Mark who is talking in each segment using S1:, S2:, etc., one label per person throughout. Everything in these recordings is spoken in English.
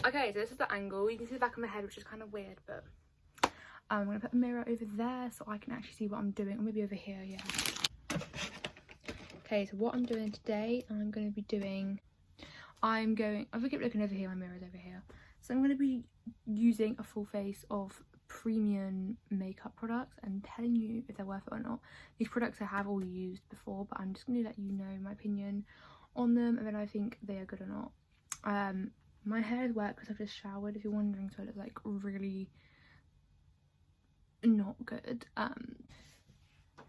S1: Okay, so this is the angle. You can see the back of my head, which is kind of weird, but I'm going to put a mirror over there so I can actually see what I'm doing. Or maybe over here, yeah. Okay, so what I'm doing today, I'm going to be doing... I keep looking over here, my mirror's over here. So I'm going to be using a full face of premium makeup products and telling you if they're worth it or not. These products I have all used before, but I'm just going to let you know my opinion on them and then I think they are good or not. My hair is wet because I've just showered, if you're wondering, so it looks like really not good.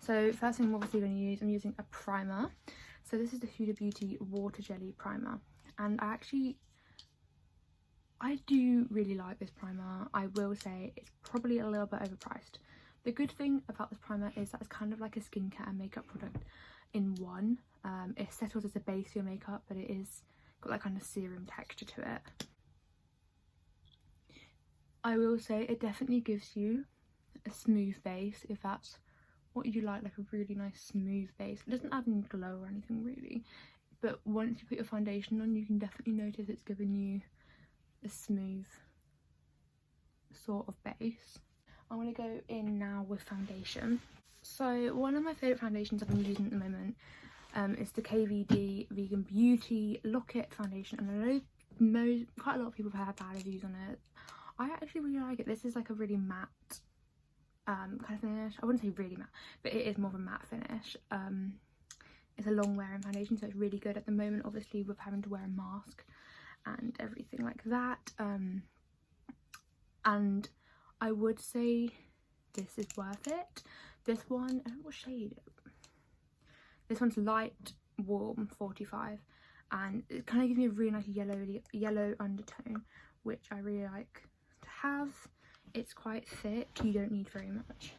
S1: So first thing I'm obviously going to use, I'm using a primer. So this is the Huda Beauty Water Jelly Primer, and I do really like this primer. I will say it's probably a little bit overpriced. The good thing about this primer is that it's kind of like a skincare and makeup product in one. It settles as a base for your makeup, but it is got that kind of serum texture to it. I will say it definitely gives you a smooth base if that's what you like a really nice smooth base. It doesn't add any glow or anything really, but once you put your foundation on, you can definitely notice it's giving you a smooth sort of base. I'm going to go in now with foundation. So one of my favourite foundations I've been using at the moment is the KVD Vegan Beauty Lock-It foundation, and I know quite a lot of people have had bad reviews on it. I actually really like it. This is like a really matte kind of finish. I wouldn't say really matte, but it is more of a matte finish. It's a long wearing foundation, so it's really good at the moment, obviously with having to wear a mask and everything like that. And I would say this is worth it. This one, I don't know what shade. This one's light warm 45, and it kind of gives me a really nice yellow undertone, which I really like to have. It's quite thick, you don't need very much.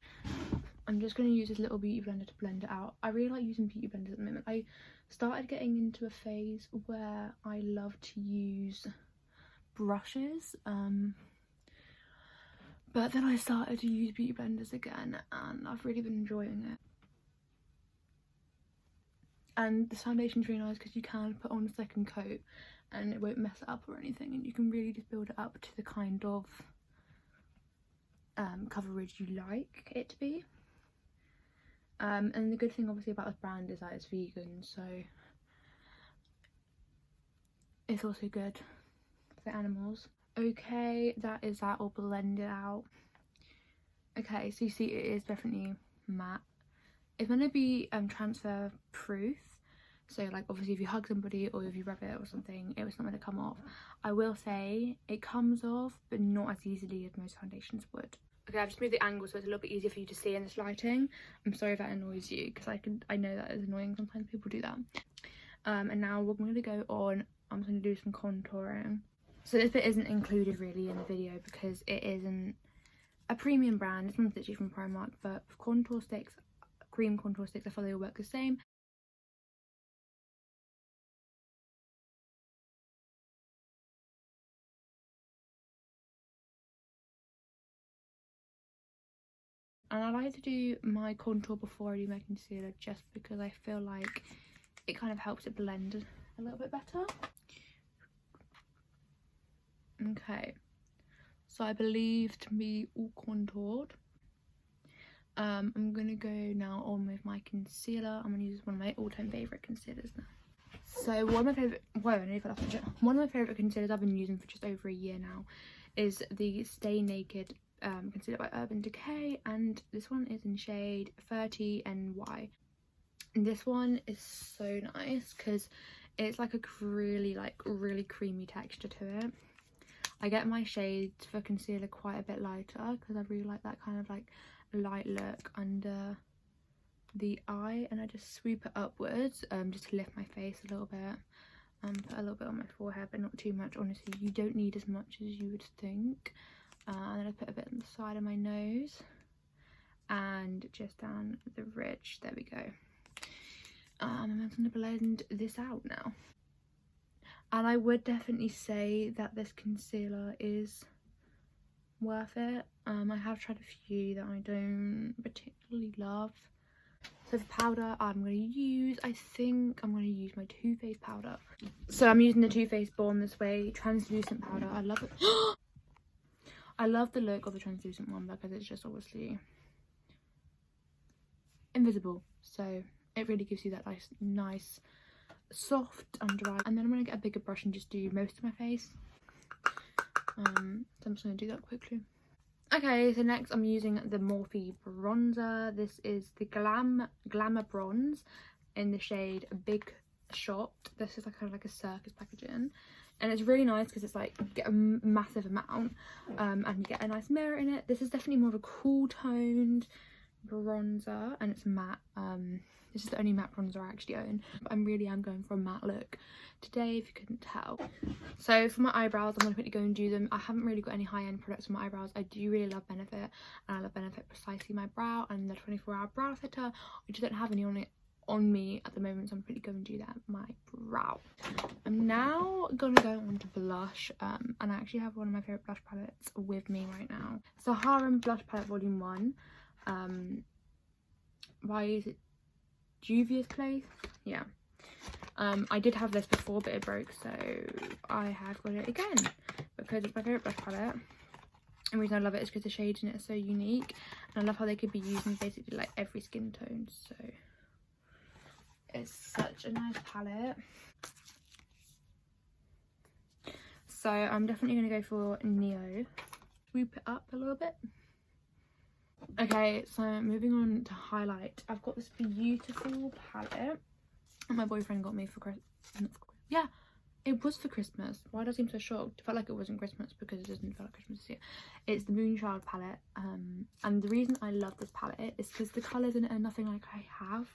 S1: I'm just going to use this little beauty blender to blend it out. I really like using beauty blenders at the moment. I started getting into a phase where I love to use brushes, but then I started to use beauty blenders again and I've really been enjoying it. And the foundation's really nice because you can put on a second coat and it won't mess it up or anything, and you can really just build it up to the kind of coverage you like it to be. And the good thing obviously about this brand is that it's vegan, so it's also good for animals. Okay, that is that all blended out. Okay, so you see it is definitely matte. It's going to be transfer proof, so like obviously if you hug somebody or if you rub it or something, it's not going to come off. I will say it comes off, but not as easily as most foundations would. Okay, I've just moved the angle so it's a little bit easier for you to see in this lighting. I'm sorry if that annoys you, because I know that is annoying, sometimes people do that. And now we're going to go on, I'm going to do some contouring. So this bit isn't included really in the video because it isn't a premium brand. It's literally from Primark, but contour sticks, cream contour sticks, I feel they all work the same. And I like to do my contour before I do my concealer, just because I feel like it kind of helps it blend a little bit better. Okay, so I believe to be all contoured. I'm gonna go now on with my concealer. I'm gonna use one of my all-time favorite concealers now. So one of my favorite concealers I've been using for just over a year now is the Stay Naked concealer by Urban Decay, and this one is in shade 30 NY. And this one is so nice because it's like a really creamy texture to it. I get my shades for concealer quite a bit lighter because I really like that kind of like light look under the eye, and I just swoop it upwards just to lift my face a little bit and put a little bit on my forehead, but not too much. Honestly, you don't need as much as you would think. And then I put a bit on the side of my nose and just down the ridge. There we go. And I'm going to blend this out now. And I would definitely say that this concealer is worth it. I have tried a few that I don't particularly love, So for powder, I'm going to use, I think I'm going to use my Too Faced powder. So I'm using the Too Faced Born This Way translucent powder. I love it. I love the look of the translucent one because it's just obviously invisible. So it really gives you that nice soft under eye. And then I'm going to get a bigger brush and just do most of my face. So I'm just going to do that quickly. Okay, so next I'm using the Morphe bronzer. This is the Glamour Bronze in the shade Big Shot. This is like kind of like a circus packaging, and it's really nice because it's like you get a massive amount, and you get a nice mirror in it. This is definitely more of a cool toned bronzer, and it's matte. This is the only matte bronzer I actually own, but I really am going for a matte look today, if you couldn't tell. So for my eyebrows, I'm going to quickly go and do them. I haven't really got any high-end products for my eyebrows. I do really love Benefit, and I love Benefit Precisely My Brow and the 24-hour brow setter. I just don't have any on me at the moment, so I'm quickly going to do that my brow. I'm now going to go on to blush, and I actually have one of my favourite blush palettes with me right now. Sahara Blush Palette Volume 1. Why is it Juvia's Place? Yeah. I did have this before, but it broke, so I have got it again because it's my favourite blush palette. And the reason I love it is because the shades in it are so unique, and I love how they could be used in basically like every skin tone. So it's such a nice palette. So I'm definitely going to go for Neo. Swoop it up a little bit. Okay, so moving on to highlight. I've got this beautiful palette my boyfriend got me for Christmas. Yeah, it was for Christmas. Why do I seem so shocked? It felt like it wasn't Christmas because it doesn't feel like Christmas this year. It's the Moonchild palette, and the reason I love this palette is because the colours in it are nothing like I have.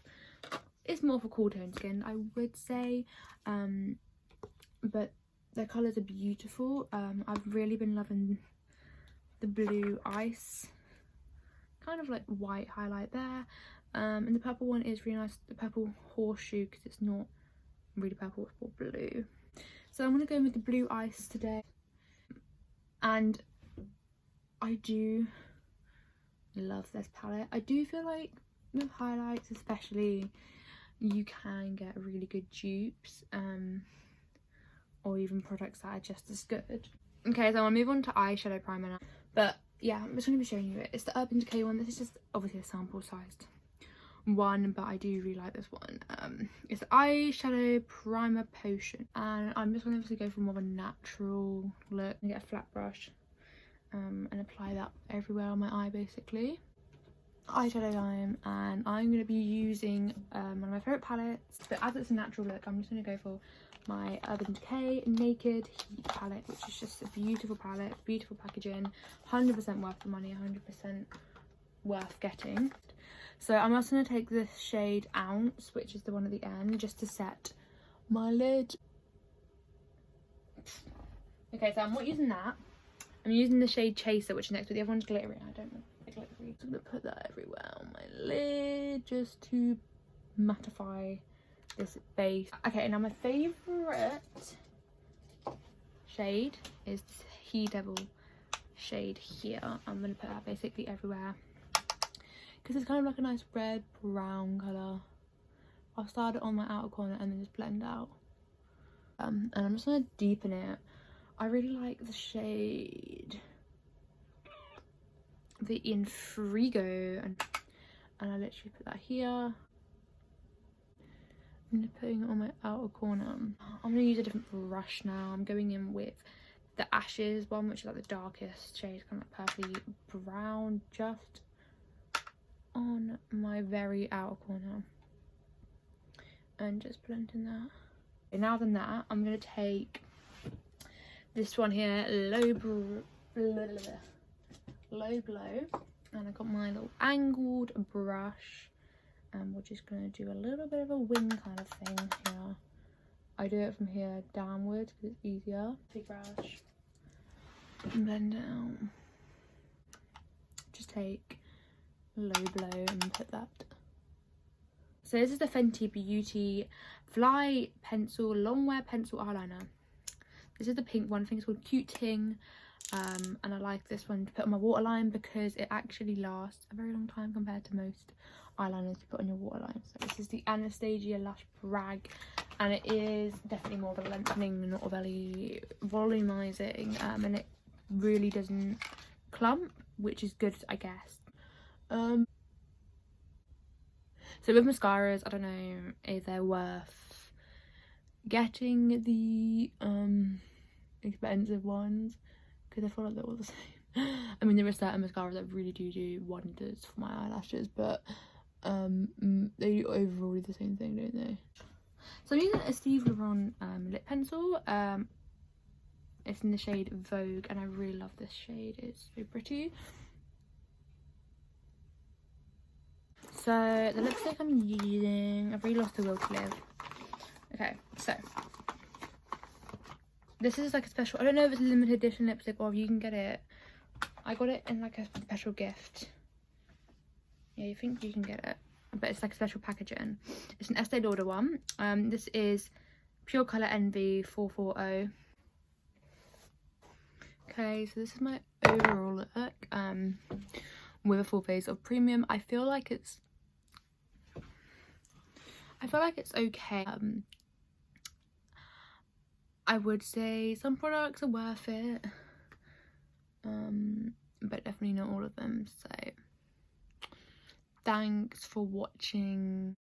S1: It's more for cool tone skin, I would say, but the colours are beautiful. I've really been loving the blue ice, kind of like white highlight there. And the purple one is really nice, the purple horseshoe, because it's not really purple, it's more blue. So I'm going to go in with the blue ice today. And I do love this palette. I do feel like with highlights especially, you can get really good dupes, or even products that are just as good. Okay, so I'll move on to eyeshadow primer now. But yeah, I'm just going to be showing you it. It's the Urban Decay one. This is just obviously a sample sized one, but I do really like this one. It's the eyeshadow primer potion, and I'm just going to obviously go for more of a natural look and get a flat brush, and apply that everywhere on my eye basically. Eyeshadow time, and I'm going to be using one of my favourite palettes, but as it's a natural look, I'm just going to go for my Urban Decay Naked Heat palette, which is just a beautiful palette, beautiful packaging, 100% worth the money, 100% worth getting. So I'm also going to take this shade Ounce, which is the one at the end, just to set my lid. Okay, so I'm not using that. I'm using the shade Chaser, which is next to the other one's glittery. I don't know the glittery. So I'm going to put that everywhere on my lid just to mattify this base. Okay, now my favourite shade is this He Devil shade here. I'm going to put that basically everywhere because it's kind of like a nice red brown colour. I'll start it on my outer corner and then just blend out, and I'm just going to deepen it. I really like the shade, the Infrigo, and I literally put that here. I'm just putting it on my outer corner. I'm going to use a different brush now. I'm going in with the Ashes one, which is like the darkest shade, kind of like purpley brown, just on my very outer corner, and just blending that. Okay, now than that, I'm going to take this one here, Low Blow, and I got my little angled brush, and we're just going to do a little bit of a wing kind of thing here. I do it from here downwards because it's easier. Big brush, and blend it out. Just take Low Blow and put that. So this is the Fenty Beauty Fly Pencil Longwear Pencil Eyeliner. This is the pink one. I think it's called Cute Ting. and I like this one to put on my waterline because it actually lasts a very long time compared to most eyeliners to put on your waterline. So this is the Anastasia Lash Brag, and it is definitely more of a lengthening, not a very volumizing, and it really doesn't clump, which is good, I guess. So with mascaras, I don't know if they're worth getting the expensive ones, because I feel like they're all the same. I mean, there are certain mascaras that really do wonders for my eyelashes, but they overall do the same thing, don't they? So I'm using a Steve Laurent lip pencil. It's in the shade Vogue, and I really love this shade. It's so pretty. So the lipstick I'm using, I've really lost the will to live. Okay, so this is like a special, I don't know if it's a limited edition lipstick or if you can get it. I got it in like a special gift. Yeah, you think you can get it, but it's like a special packaging. It's an Estee Lauder one. This is Pure Colour Envy 440. Okay, so this is my overall look with a full face of premium. I feel like it's okay. I would say some products are worth it, but definitely not all of them. So thanks for watching.